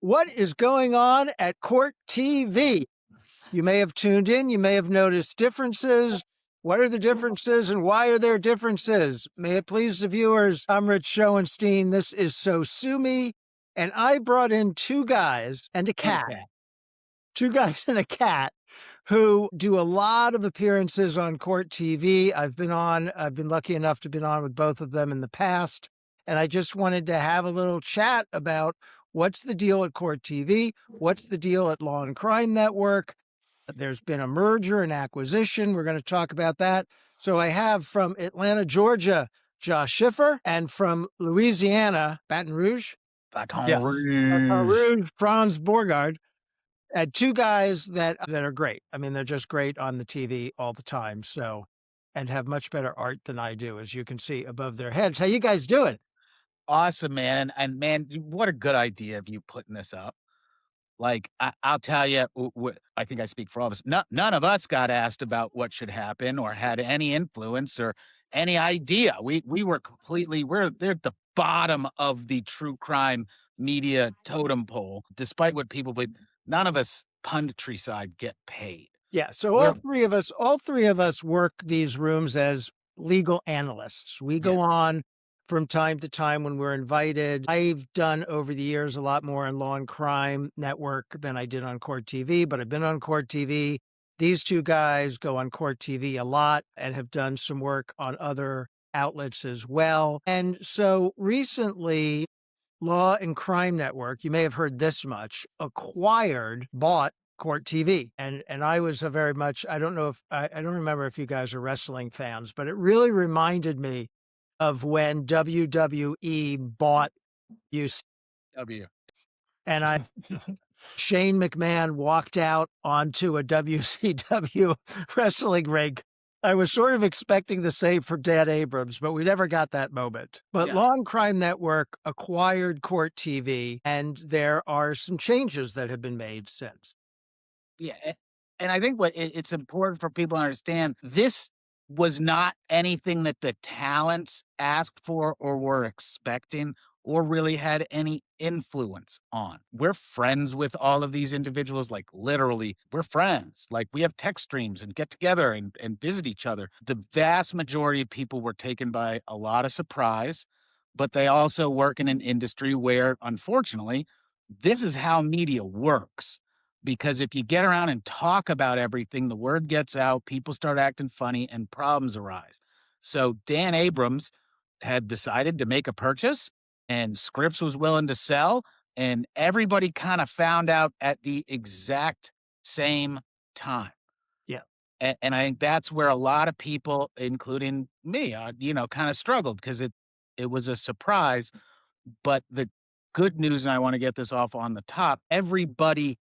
What is going on at Court TV? You may have tuned in. You may have noticed differences. What are the differences and why are there differences? May it please the viewers, I'm Rich Schoenstein. This is So Sue Me. And I brought in two guys and a cat. Two guys and a cat who do a lot of appearances on Court TV. I've been lucky enough to be on with both of them in the past. And I just wanted to have a little chat about what's the deal at Court TV? What's the deal at Law and Crime Network? There's been a merger and acquisition. We're going to talk about that. So I have from Atlanta, Georgia, Josh Schiffer, and from Louisiana, Baton Rouge, Franz Borghardt. And two guys that are great. I mean, they're just great on the TV all the time. So, and have much better art than I do, as you can see above their heads. How you guys doing? Awesome, man. And man, what a good idea of you putting this up. Like, I'll tell you, I think I speak for all of us. None of us got asked about what should happen or had any influence or any idea. We were they're at the bottom of the true crime media totem pole, despite what people believe. None of us punditry side get paid. Yeah. So all three of us work these rooms as legal analysts. We go on from time to time when we're invited. I've done over the years a lot more on Law and Crime Network than I did on Court TV, but I've been on Court TV. These two guys go on Court TV a lot and have done some work on other outlets as well. And so recently, Law and Crime Network, you may have heard this much, bought Court TV. And I was a very much, I don't remember if you guys are wrestling fans, but it really reminded me of when WWE bought W. And Shane McMahon walked out onto a WCW wrestling ring. I was sort of expecting the same for Dan Abrams, but we never got that moment. But Law and Crime Network acquired Court TV, and there are some changes that have been made since. Yeah. And I think it's important for people to understand, this was not anything that the talents asked for or were expecting or really had any influence on. We're friends with all of these individuals, like literally, we're friends. Like we have text streams and get together and visit each other. The vast majority of people were taken by a lot of surprise, but they also work in an industry where, unfortunately, this is how media works. Because if you get around and talk about everything, the word gets out, people start acting funny, and problems arise. So Dan Abrams had decided to make a purchase, and Scripps was willing to sell, and everybody kind of found out at the exact same time. Yeah. And I think that's where a lot of people, including me, kind of struggled because it was a surprise. But the good news, and I want to get this off on the top, everybody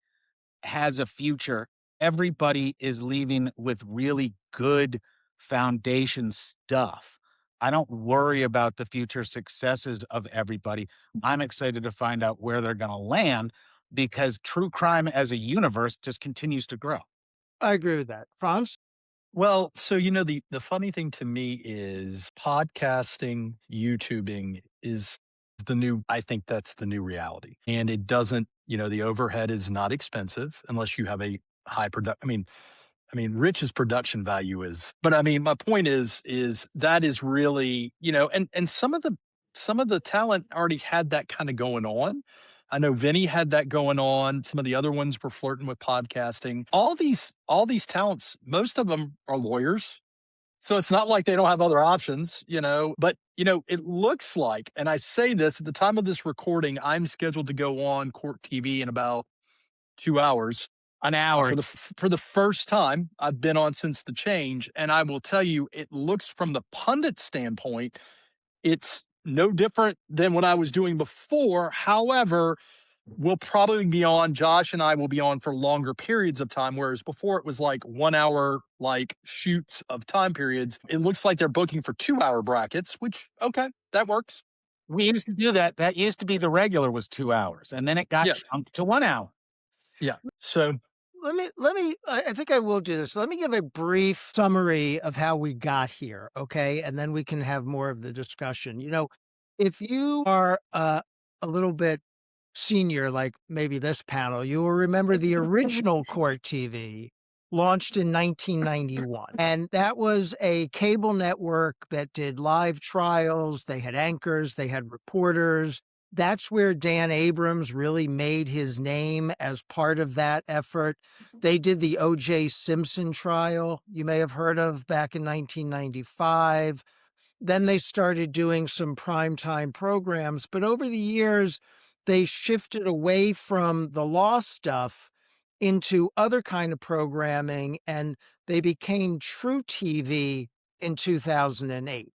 has a future. Everybody is leaving with really good foundation stuff. I don't worry about the future successes of everybody. I'm excited to find out where they're going to land because true crime as a universe just continues to grow. I agree with that. Franz? Well, so, the funny thing to me is podcasting, YouTubing is I think that's the new reality. And it doesn't, the overhead is not expensive unless you have a high I mean, Rich's production value is, but I mean, my point is that is really, and some of the talent already had that kind of going on. I know Vinny had that going on. Some of the other ones were flirting with podcasting. All these talents, most of them are lawyers. So it's not like they don't have other options, but, it looks like, and I say this at the time of this recording, I'm scheduled to go on Court TV in about 2 hours. An hour. For the first time I've been on since the change. And I will tell you, it looks from the pundit standpoint, it's no different than what I was doing before. However, we'll probably be on, Josh and I will be on for longer periods of time, whereas before it was like 1 hour, like shoots of time periods. It looks like they're booking for 2 hour brackets, which, okay, that works. We used to do that. That used to be the regular was 2 hours, and then it got jumped to 1 hour. Yeah. So I think I will do this. Let me give a brief summary of how we got here. Okay. And then we can have more of the discussion. If you are a little bit senior, like maybe this panel, you will remember the original Court TV launched in 1991. And that was a cable network that did live trials. They had anchors, they had reporters. That's where Dan Abrams really made his name as part of that effort. They did the O.J. Simpson trial, you may have heard of, back in 1995. Then they started doing some primetime programs. But over the years, they shifted away from the law stuff into other kind of programming, and they became True TV in 2008.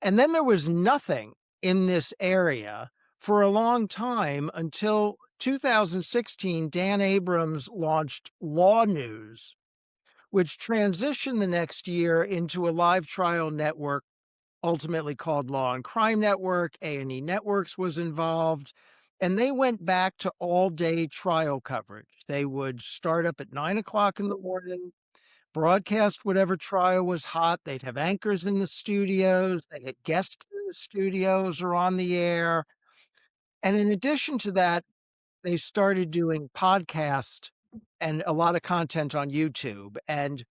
And then there was nothing in this area for a long time until 2016. Dan Abrams launched Law News, which transitioned the next year into a live trial network ultimately called Law and Crime Network. A&E Networks was involved, and they went back to all-day trial coverage. They would start up at 9 o'clock in the morning, broadcast whatever trial was hot. They'd have anchors in the studios. They had guests in the studios or on the air. And in addition to that, they started doing podcasts and a lot of content on YouTube. And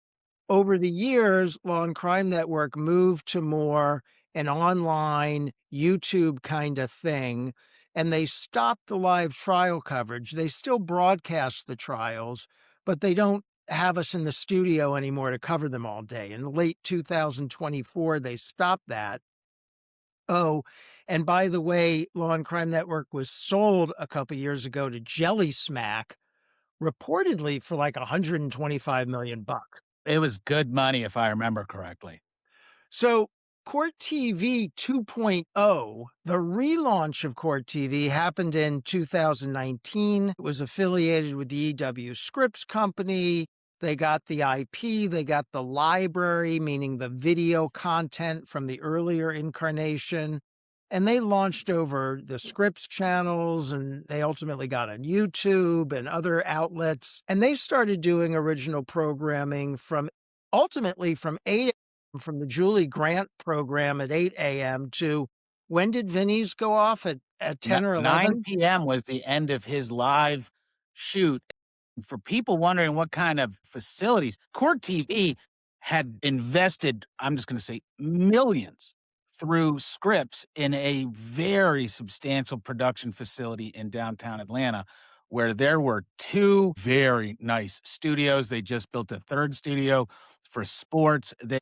over the years, Law and Crime Network moved to more an online YouTube kind of thing, and they stopped the live trial coverage. They still broadcast the trials, but they don't have us in the studio anymore to cover them all day. In late 2024, they stopped that. Oh, and by the way, Law and Crime Network was sold a couple years ago to Jelly Smack, reportedly for like 125 million bucks. It was good money, if I remember correctly. So Court TV 2.0, the relaunch of Court TV, happened in 2019. It was affiliated with the EW Scripps Company. They got the IP, they got the library, meaning the video content from the earlier incarnation. And they launched over the Scripps channels, and they ultimately got on YouTube and other outlets. And they started doing original programming ultimately from 8 a.m., from the Julie Grant program at 8 a.m. to when did Vinny's go off at 10 or 11? 9 p.m. was the end of his live shoot. For people wondering what kind of facilities, Court TV had invested, I'm just going to say millions through Scripps in a very substantial production facility in downtown Atlanta, where there were 2 very nice studios. They just built a 3rd studio for sports. They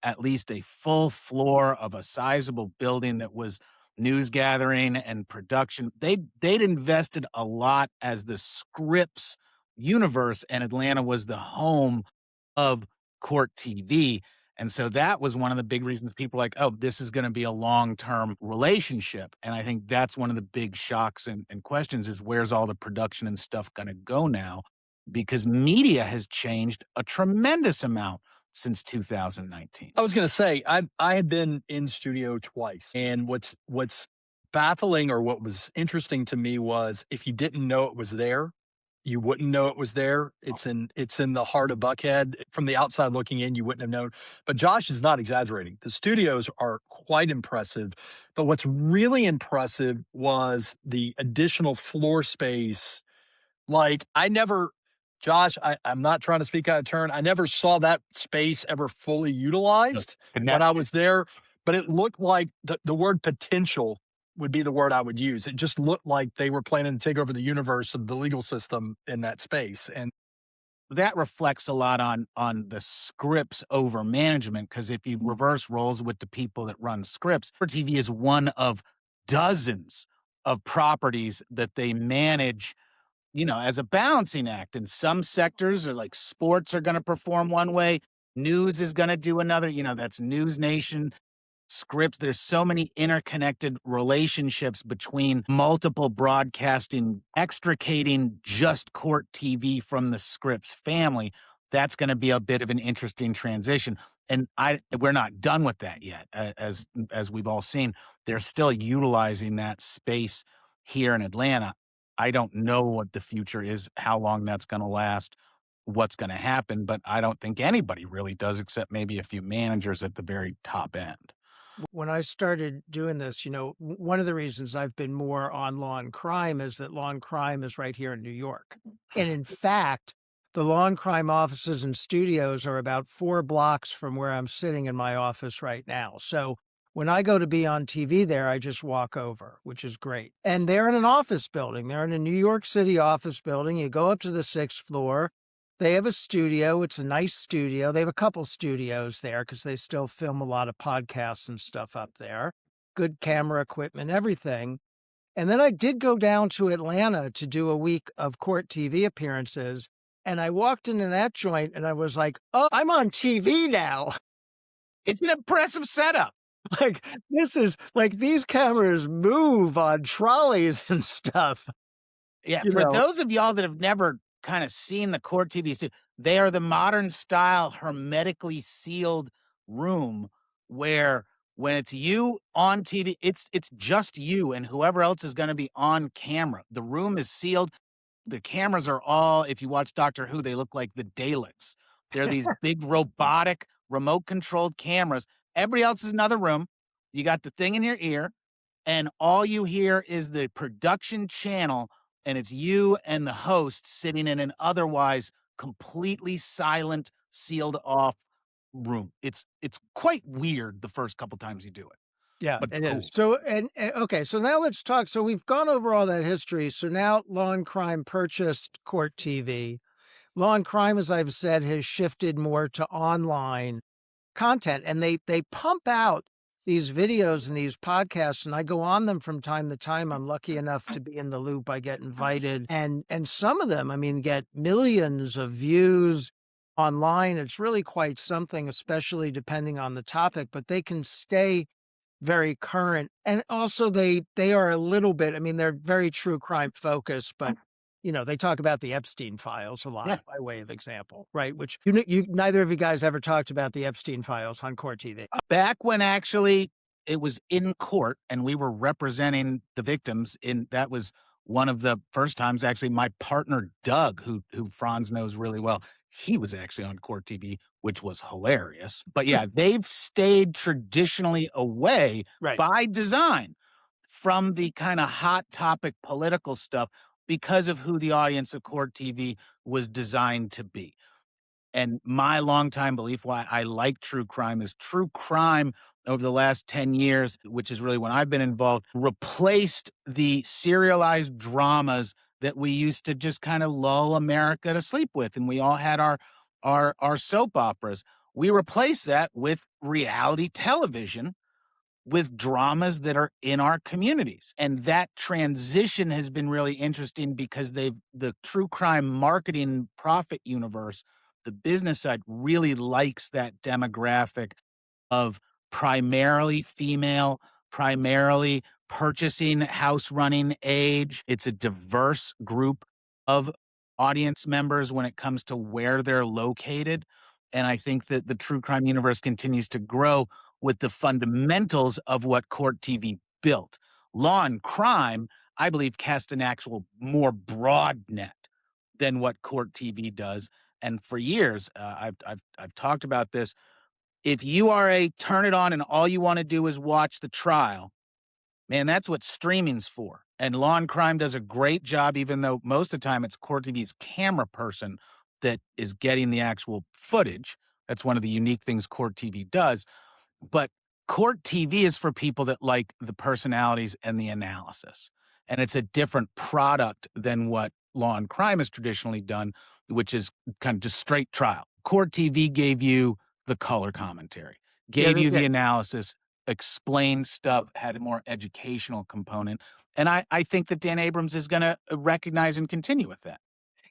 at least a full floor of a sizable building that was news gathering and production. They'd invested a lot as the Scripps universe, and Atlanta was the home of Court TV. And so that was one of the big reasons people were like, oh, this is going to be a long-term relationship. And I think that's one of the big shocks and questions is where's all the production and stuff going to go now? Because media has changed a tremendous amount since 2019. I was going to say, I had been in studio twice. And what's baffling or what was interesting to me was if you didn't know it was there, you wouldn't know it was there. It's in the heart of Buckhead. From the outside looking in, you wouldn't have known. But Josh is not exaggerating. The studios are quite impressive. But what's really impressive was the additional floor space. Like Josh, I'm not trying to speak out of turn. I never saw that space ever fully utilized when I was there. But it looked like the word potential would be the word I would use. It just looked like they were planning to take over the universe of the legal system in that space. And that reflects a lot on the Scripps over management, because if you reverse roles with the people that run Scripps, TV is one of dozens of properties that they manage, as a balancing act. And some sectors are like sports are going to perform one way, news is going to do another. That's News Nation, Scripps. There's so many interconnected relationships between multiple broadcasting, extricating just Court TV from the Scripps family. That's going to be a bit of an interesting transition. And we're not done with that yet. As we've all seen, they're still utilizing that space here in Atlanta. I don't know what the future is, how long that's going to last, what's going to happen, but I don't think anybody really does except maybe a few managers at the very top end. When I started doing this, one of the reasons I've been more on Law and Crime is that Law and Crime is right here in New York. And in fact, the Law and Crime offices and studios are about 4 blocks from where I'm sitting in my office right now. So when I go to be on TV there, I just walk over, which is great. And they're in an office building. They're in a New York City office building. You go up to the 6th floor. They have a studio. It's a nice studio. They have a couple studios there because they still film a lot of podcasts and stuff up there. Good camera equipment, everything. And then I did go down to Atlanta to do a week of Court TV appearances. And I walked into that joint and I was like, oh, I'm on TV now. It's an impressive setup. Like, this is like these cameras move on trolleys and stuff. Yeah, for those of y'all that have never kind of seen the Court TV studio, they are the modern style, hermetically sealed room where when it's you on TV, it's just you and whoever else is going to be on camera. The room is sealed. The cameras are all, if you watch Doctor Who, they look like the Daleks. They're these big robotic remote controlled cameras. Everybody else is in another room. You got the thing in your ear, and all you hear is the production channel, and it's you and the host sitting in an otherwise completely silent, sealed off room. It's quite weird the first couple times you do it. Yeah, But it's it cool. is. So, okay, so now let's talk. So we've gone over all that history. So now Law and Crime purchased Court TV. Law and Crime, as I've said, has shifted more to online content, and they pump out these videos and these podcasts, and I go on them from time to time. I'm lucky enough to be in the loop. I get invited, and some of them, I mean, get millions of views online. It's really quite something, especially depending on the topic, but they can stay very current. And also they are a little bit, I mean, they're very true crime focused, but they talk about the Epstein files a lot by way of example, right? Which you neither of you guys ever talked about the Epstein files on Court TV. Back when actually it was in court and we were representing the victims, that was one of the first times actually my partner Doug, who Franz knows really well, he was actually on Court TV, which was hilarious. But yeah, they've stayed traditionally away by design from the kind of hot topic political stuff because of who the audience of Court TV was designed to be. And my longtime belief why I like true crime is true crime over the last 10 years, which is really when I've been involved, replaced the serialized dramas that we used to just kind of lull America to sleep with. And we all had our soap operas. We replaced that with reality television, with dramas that are in our communities. And that transition has been really interesting because the true crime marketing profit universe, the business side really likes that demographic of primarily female, primarily purchasing house running age. It's a diverse group of audience members when it comes to where they're located. And I think that the true crime universe continues to grow with the fundamentals of what Court TV built. Law and Crime, I believe, cast an actual more broad net than what Court TV does. And for years, I've talked about this. If you are a turn it on and all you want to do is watch the trial, man, that's what streaming's for. And Law and Crime does a great job, even though most of the time it's Court TV's camera person that is getting the actual footage. That's one of the unique things Court TV does. But Court TV is for people that like the personalities and the analysis. And it's a different product than what Law and Crime has traditionally done, which is kind of just straight trial. Court TV gave you the color commentary, gave you the analysis, explained stuff, had a more educational component. And I think that Dan Abrams is going to recognize and continue with that.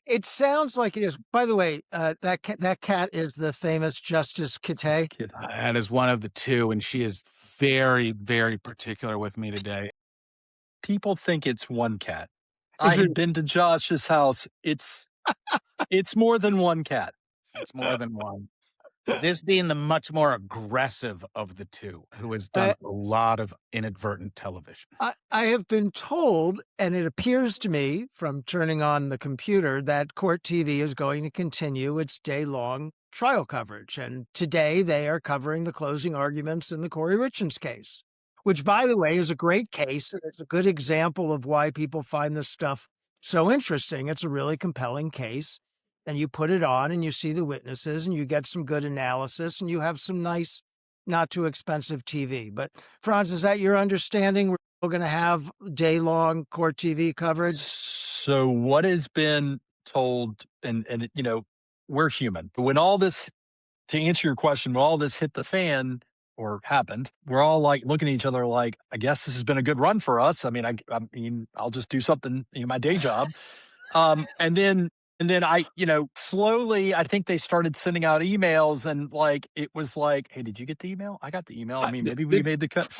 It sounds like it is. By the way, that cat is the famous Justice Kittay. That is one of the two, and she is very, very particular with me today. People think it's one cat. I had been to Josh's house. It's more than one cat. It's more than one. This being the much more aggressive of the two, who has done a lot of inadvertent television. I have been told, and it appears to me from turning on the computer, that Court TV is going to continue its day-long trial coverage. And today they are covering the closing arguments in the Corey Richards case, which, by the way, is a great case. And it's a good example of why people find this stuff so interesting. It's a really compelling case. And you put it on and you see the witnesses and you get some good analysis and you have some nice, not too expensive TV. But Franz, is that your understanding? We're still going to have day-long Court TV coverage? So what has been told, and we're human. When all this, to answer your question, when all this hit the fan or happened, we're all like looking at each other like, I guess this has been a good run for us. I mean, I'll just do something, my day job. And then I, slowly, I think they started sending out emails and like, it was like, hey, did you get the email? I got the email. I mean, maybe we made the cut.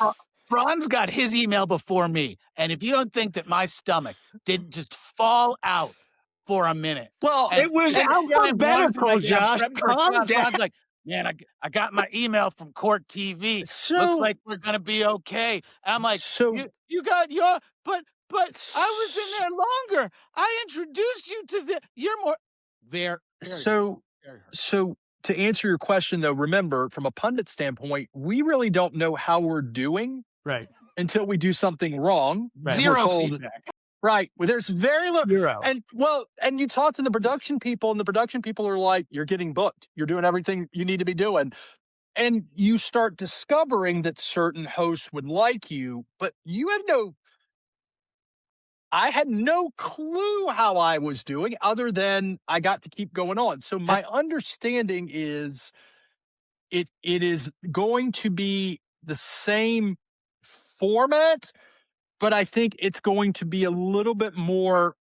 Franz got his email before me. And if you don't think that my stomach didn't just fall out for a minute. Well, it was alphabetical, Josh. Calm down. Franz like, man, I got my email from Court TV. Looks like we're going to be okay. And I'm like, you got your, but I was in there longer. I introduced you to you're more, very so to answer your question, though, remember, from a pundit standpoint, we really don't know how we're doing until we do something wrong. Right. Zero feedback. Right. Well, there's very little. Zero. And you talk to the production people, and the production people are like, you're getting booked. You're doing everything you need to be doing. And you start discovering that certain hosts would like you, but I had no clue how I was doing other than I got to keep going on. So my understanding is it is going to be the same format, but I think it's going to be a little bit more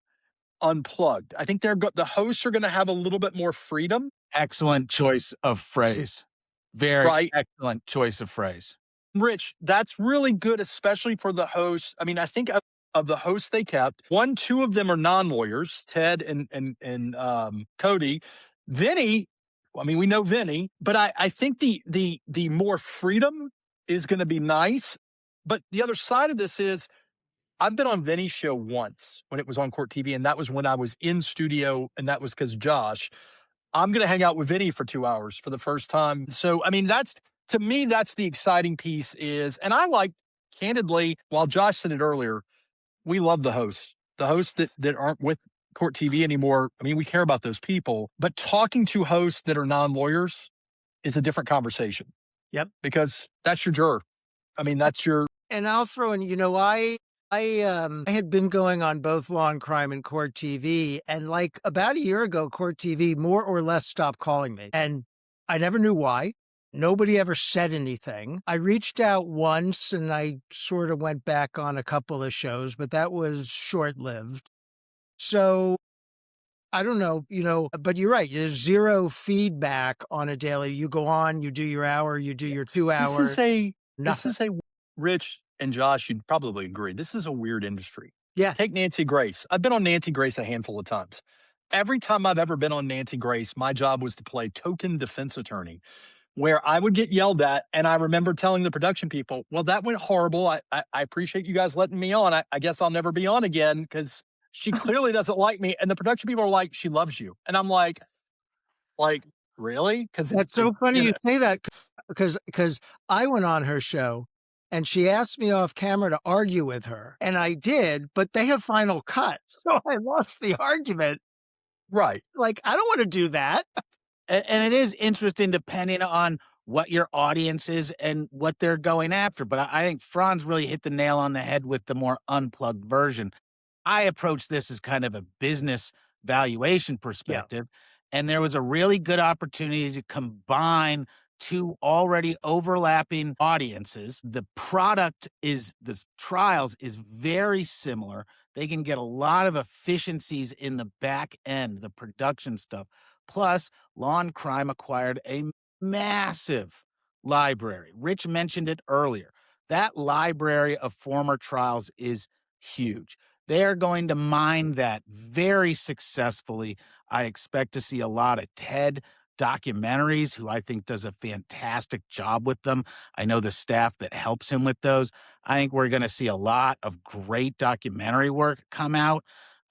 unplugged. I think the hosts are going to have a little bit more freedom. Excellent choice of phrase. Very excellent choice of phrase. Rich, that's really good, especially for the hosts. I mean, I think of the hosts they kept, two of them are non-lawyers, Ted and Cody. Vinny, I mean, we know Vinny, but I think the more freedom is going to be nice. But the other side of this is, I've been on Vinny's show once when it was on Court TV, and that was when I was in studio, and that was because Josh. I'm going to hang out with Vinny for 2 hours for the first time. So, I mean, to me, that's the exciting piece is, and I like, candidly, while Josh said it earlier, we love the hosts that aren't with Court TV anymore. I mean, we care about those people, but talking to hosts that are non-lawyers is a different conversation. Yep. Because that's your juror. I mean, that's your. And I'll throw in, I had been going on both Law and Crime and Court TV, and like about a year ago, Court TV more or less stopped calling me. And I never knew why. Nobody ever said anything. I reached out once and I sort of went back on a couple of shows, but that was short-lived. So I don't know, but you're right. There's zero feedback on a daily. You go on, you do your hour, you do your 2 hours. This is a Rich and Josh, you'd probably agree. This is a weird industry. Yeah. Take Nancy Grace. I've been on Nancy Grace a handful of times. Every time I've ever been on Nancy Grace, my job was to play token defense attorney, where I would get yelled at. And I remember telling the production people, well, that went horrible. I appreciate you guys letting me on. I guess I'll never be on again because she clearly doesn't like me. And the production people are like, she loves you. And I'm like, really? Because that's so funny you say that, because I went on her show and she asked me off camera to argue with her. And I did, but they have final cut. So I lost the argument. Right. Like, I don't want to do that. And it is interesting depending on what your audience is and what they're going after. But I think Franz really hit the nail on the head with the more unplugged version. I approach this as kind of a business valuation perspective. Yeah. And there was a really good opportunity to combine two already overlapping audiences. The trials is very similar. They can get a lot of efficiencies in the back end, the production stuff. Plus, Law and Crime acquired a massive library. Rich mentioned it earlier. That library of former trials is huge. They are going to mine that very successfully. I expect to see a lot of TED documentaries, who I think does a fantastic job with them. I know the staff that helps him with those. I think we're going to see a lot of great documentary work come out.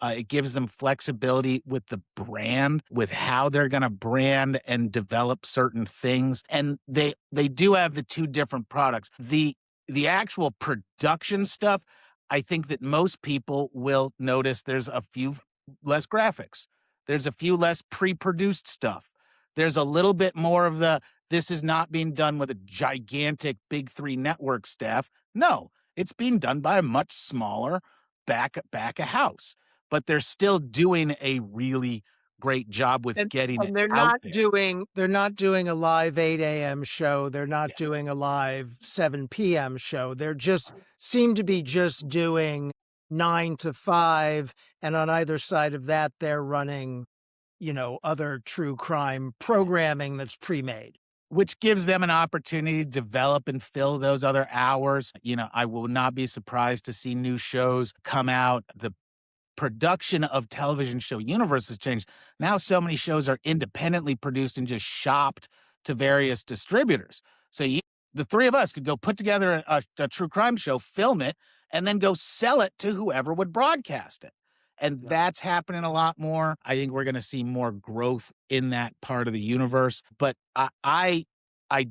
It gives them flexibility with the brand, with how they're going to brand and develop certain things. And they do have the two different products. The actual production stuff, I think that most people will notice there's a few less graphics. There's a few less pre-produced stuff. There's a little bit more of this is not being done with a gigantic big three network staff. No, it's being done by a much smaller back of house, but they're still doing a really great job with getting it they're out not there. they're not doing a live 8 a.m. show. They're not Yeah. doing a live 7 p.m. show. They're just seem to be just doing 9 to 5. And on either side of that, they're running, other true crime programming that's pre-made. Which gives them an opportunity to develop and fill those other hours. I will not be surprised to see new shows come out. The production of television show universe has changed. Now so many shows are independently produced and just shopped to various distributors. So the three of us could go put together a true crime show, film it, and then go sell it to whoever would broadcast it. And that's happening a lot more. I think we're going to see more growth in that part of the universe. But I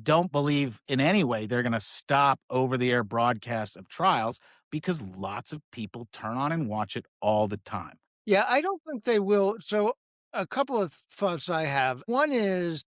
don't believe in any way they're going to stop over-the-air broadcasts of trials, because lots of people turn on and watch it all the time. Yeah, I don't think they will. So a couple of thoughts I have. One is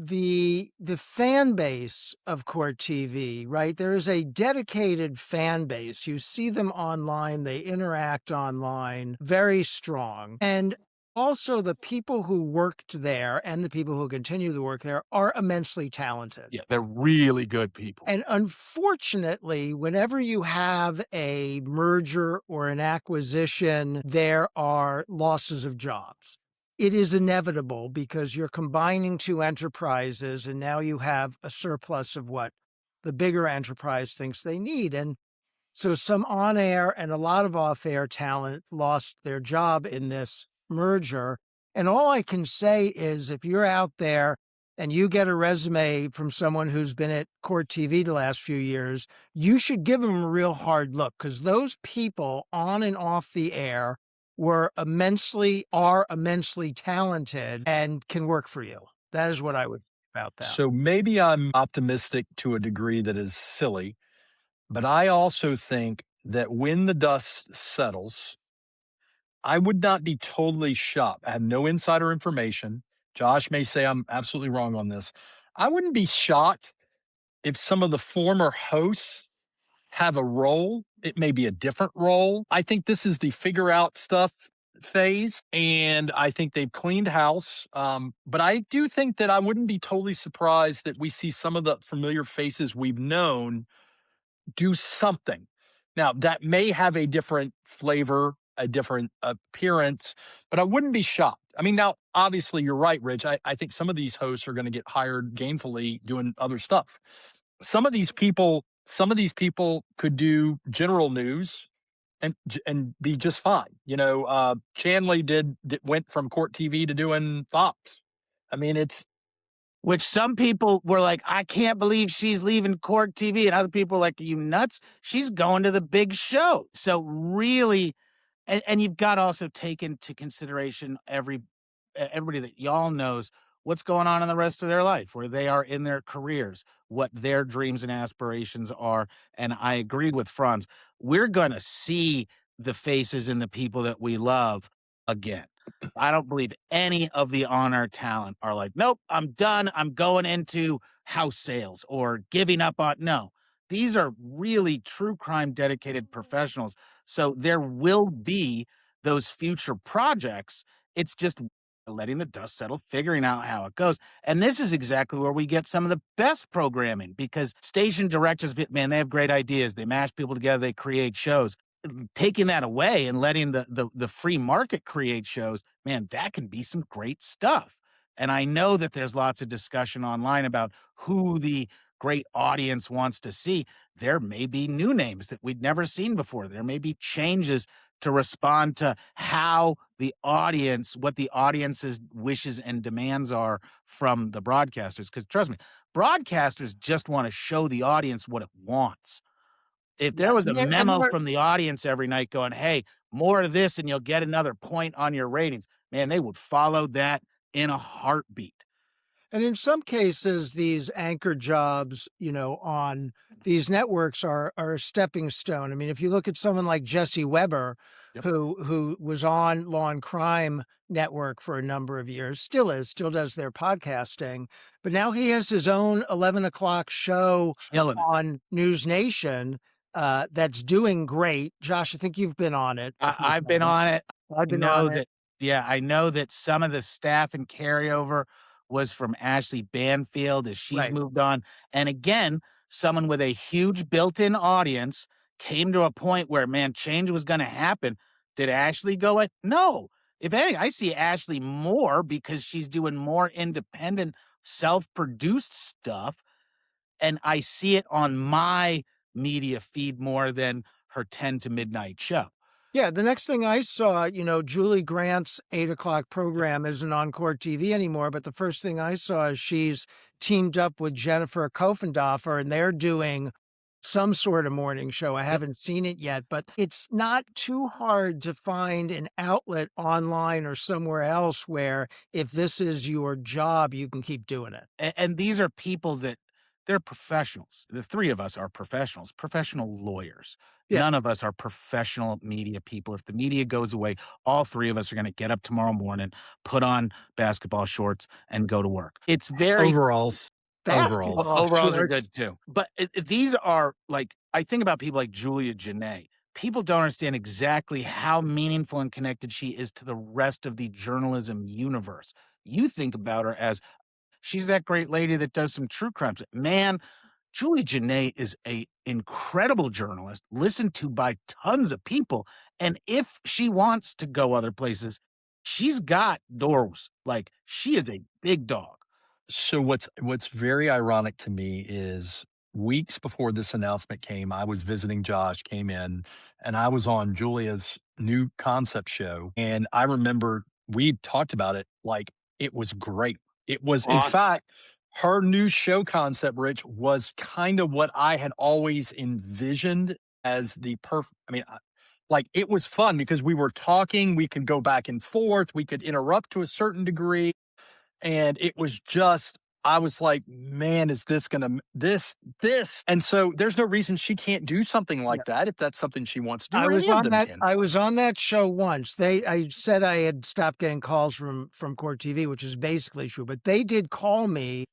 the fan base of Court TV, right? There is a dedicated fan base. You see them online, they interact online, very strong. And also the people who worked there and the people who continue to work there are immensely talented. Yeah, they're really good people. And unfortunately, whenever you have a merger or an acquisition, there are losses of jobs. It is inevitable because you're combining two enterprises and now you have a surplus of what the bigger enterprise thinks they need. And so some on-air and a lot of off-air talent lost their job in this merger. And all I can say is if you're out there and you get a resume from someone who's been at Court TV the last few years, you should give them a real hard look, because those people on and off the air are immensely talented and can work for you. That is what I would say about that. So maybe I'm optimistic to a degree that is silly, but I also think that when the dust settles, I would not be totally shocked. I have no insider information. Josh may say I'm absolutely wrong on this. I wouldn't be shocked if some of the former hosts have a role. It may be a different role. I think this is the figure out stuff phase, and I think they've cleaned house. But I do think that I wouldn't be totally surprised that we see some of the familiar faces we've known do something. Now, that may have a different flavor, a different appearance, but I wouldn't be shocked. I mean, now, obviously, you're right, Rich. I think some of these hosts are going to get hired gainfully doing other stuff. Some of these people could do general news and be just fine. Chanley went from Court TV to doing Fox. I mean, it's which some people were like, I can't believe she's leaving Court TV. And other people were like, are you nuts? She's going to the big show. So really, and you've got to also take into consideration everybody that y'all knows what's going on in the rest of their life, where they are in their careers, what their dreams and aspirations are. And I agree with Franz. We're going to see the faces and the people that we love again. I don't believe any of the on-air talent are like, nope, I'm done. I'm going into house sales or giving up on. No, these are really true crime dedicated professionals. So there will be those future projects. It's just letting the dust settle, figuring out how it goes. And this is exactly where we get some of the best programming, because station directors, man, they have great ideas. They mash people together. They create shows. Taking that away and letting the free market create shows, man, that can be some great stuff. And I know that there's lots of discussion online about who the great audience wants to see. There may be new names that we'd never seen before. There may be changes to respond to how the audience, what the audience's wishes and demands are from the broadcasters. Because trust me, broadcasters just want to show the audience what it wants. If there was a memo from the audience every night going, hey, more of this and you'll get another point on your ratings. Man, they would follow that in a heartbeat. And in some cases, these anchor jobs, on these networks are a stepping stone. I mean, if you look at someone like Jesse Weber, Yep. who was on Law and Crime Network for a number of years, still does their podcasting, but now he has his own 11 o'clock show Killing it. on News Nation that's doing great. Josh, I think you've been on it. I've been on it. I've been on it. I know that some of the staff and carryover was from Ashley Banfield as she's Right. moved on. And again, someone with a huge built-in audience came to a point where, man, change was going to happen. Did Ashley go away? No. If anything, I see Ashley more because she's doing more independent, self-produced stuff. And I see it on my media feed more than her 10 to midnight show. Yeah, the next thing I saw, Julie Grant's 8 o'clock program isn't on CourtTV anymore, but the first thing I saw is she's teamed up with Jennifer Kofendorfer, and they're doing some sort of morning show. I haven't seen it yet, but it's not too hard to find an outlet online or somewhere else where if this is your job, you can keep doing it. And these are people that they're professionals. The three of us are professionals, professional lawyers. Yeah. None of us are professional media people. If the media goes away, all three of us are going to get up tomorrow morning, put on basketball shorts, and go to work. It's very Overalls. Overalls are good too. But these are like, I think about people like Julia Janae. People don't understand exactly how meaningful and connected she is to the rest of the journalism universe. You think about her as she's that great lady that does some true crimes. Man, Julie Janae is a incredible journalist, listened to by tons of people. And if she wants to go other places, she's got doors. Like, she is a big dog. So what's very ironic to me is weeks before this announcement came, I was visiting Josh, came in, and I was on Julia's new concept show. And I remember we talked about it like it was great. It was, in fact, her new show concept, Rich, was kind of what I had always envisioned as the perfect. I mean, like, it was fun because we were talking, we could go back and forth, we could interrupt to a certain degree. And it was just, I was like, man, is this going to, this. And so there's no reason she can't do something like that if that's something she wants to do. I was on that show once. I said I had stopped getting calls from CourtTV, which is basically true, but they did call me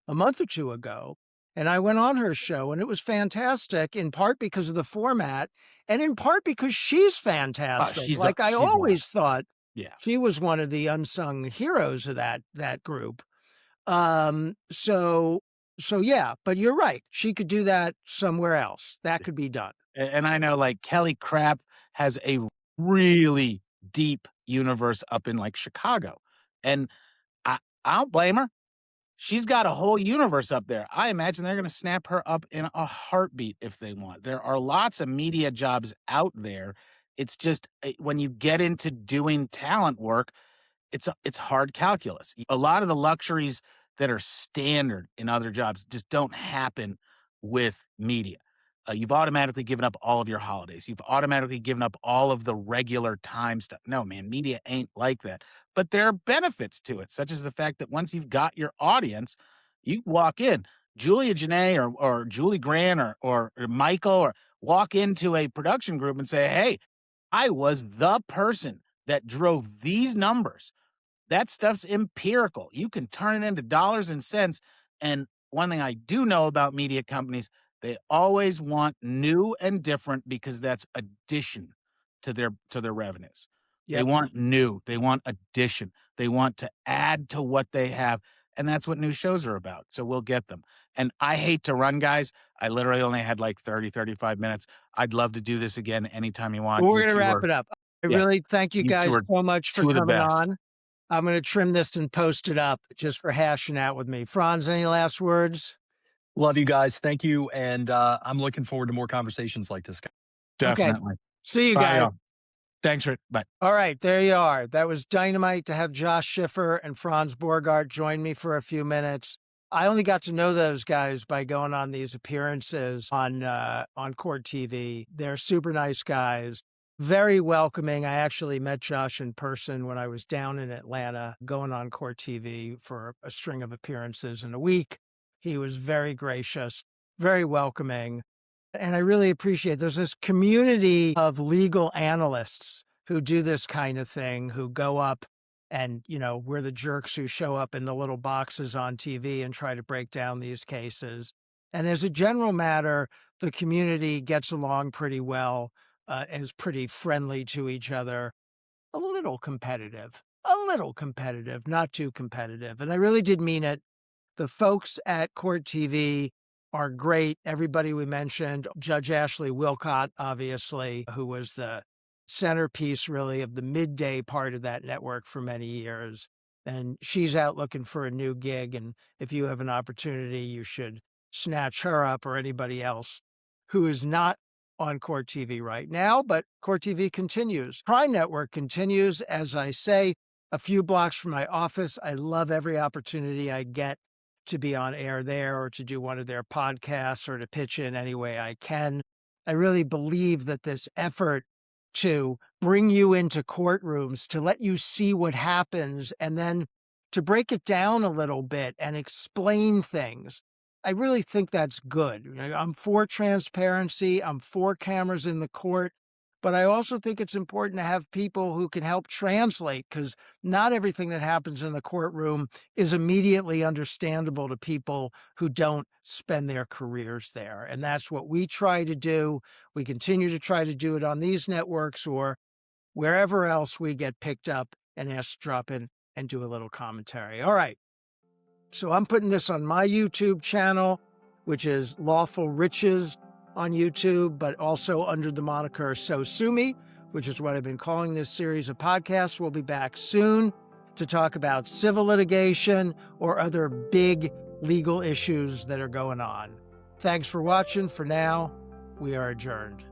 a month or two ago, and I went on her show, and it was fantastic, in part because of the format, and in part because she's fantastic. I always thought she was one of the unsung heroes of that group. So yeah, but you're right. She could do that somewhere else. That could be done. And I know, like, Kelly Craft has a really deep universe up in like Chicago, and I don't blame her. She's got a whole universe up there. I imagine they're going to snap her up in a heartbeat if they want. There are lots of media jobs out there. It's just when you get into doing talent work, it's hard calculus. A lot of the luxuries that are standard in other jobs just don't happen with media. You've automatically given up all of your holidays. You've automatically given up all of the regular time stuff. No, man, media ain't like that. But there are benefits to it, such as the fact that once you've got your audience, you walk in. Julia Janae or Julie Grant or Michael, or walk into a production group and say, hey, I was the person that drove these numbers. That stuff's empirical. You can turn it into dollars and cents. And one thing I do know about media companies, they always want new and different because that's addition to their revenues. Yep. They want new. They want addition. They want to add to what they have. And that's what new shows are about. So we'll get them. And I hate to run, guys. I literally only had like 30, 35 minutes. I'd love to do this again anytime you want. Well, we're going to wrap it up. I really thank you guys so much for coming on. I'm going to trim this and post it up just for hashing out with me. Franz, any last words? Love you guys. Thank you. And I'm looking forward to more conversations like this. Definitely. Okay. See you guys. Thanks, Rick. Bye. All right. There you are. That was dynamite to have Josh Schiffer and Franz Borghardt join me for a few minutes. I only got to know those guys by going on these appearances on CourtTV. They're super nice guys. very welcoming. I actually met Josh in person when I was down in Atlanta, going on Court TV for a string of appearances in a week. He was very gracious, very welcoming. And I really appreciate there's this community of legal analysts who do this kind of thing, who go up and, we're the jerks who show up in the little boxes on TV and try to break down these cases. And as a general matter, the community gets along pretty well, is pretty friendly to each other, a little competitive, not too competitive. And I really did mean it. The folks at Court TV are great. Everybody we mentioned, Judge Ashley Wilcott, obviously, who was the centerpiece really of the midday part of that network for many years. And she's out looking for a new gig. And if you have an opportunity, you should snatch her up, or anybody else who is not on Court TV right now. But Court TV continues. Crime Network continues, as I say, a few blocks from my office. I love every opportunity I get to be on air there, or to do one of their podcasts, or to pitch in any way I can. I really believe that this effort to bring you into courtrooms, to let you see what happens, and then to break it down a little bit and explain things, I really think that's good. I'm for transparency. I'm for cameras in the court. But I also think it's important to have people who can help translate, because not everything that happens in the courtroom is immediately understandable to people who don't spend their careers there. And that's what we try to do. We continue to try to do it on these networks or wherever else we get picked up and asked to drop in and do a little commentary. All right. So I'm putting this on my YouTube channel, which is Lawful Riches on YouTube, but also under the moniker So Sue Me, which is what I've been calling this series of podcasts. We'll be back soon to talk about civil litigation or other big legal issues that are going on. Thanks for watching. For now, we are adjourned.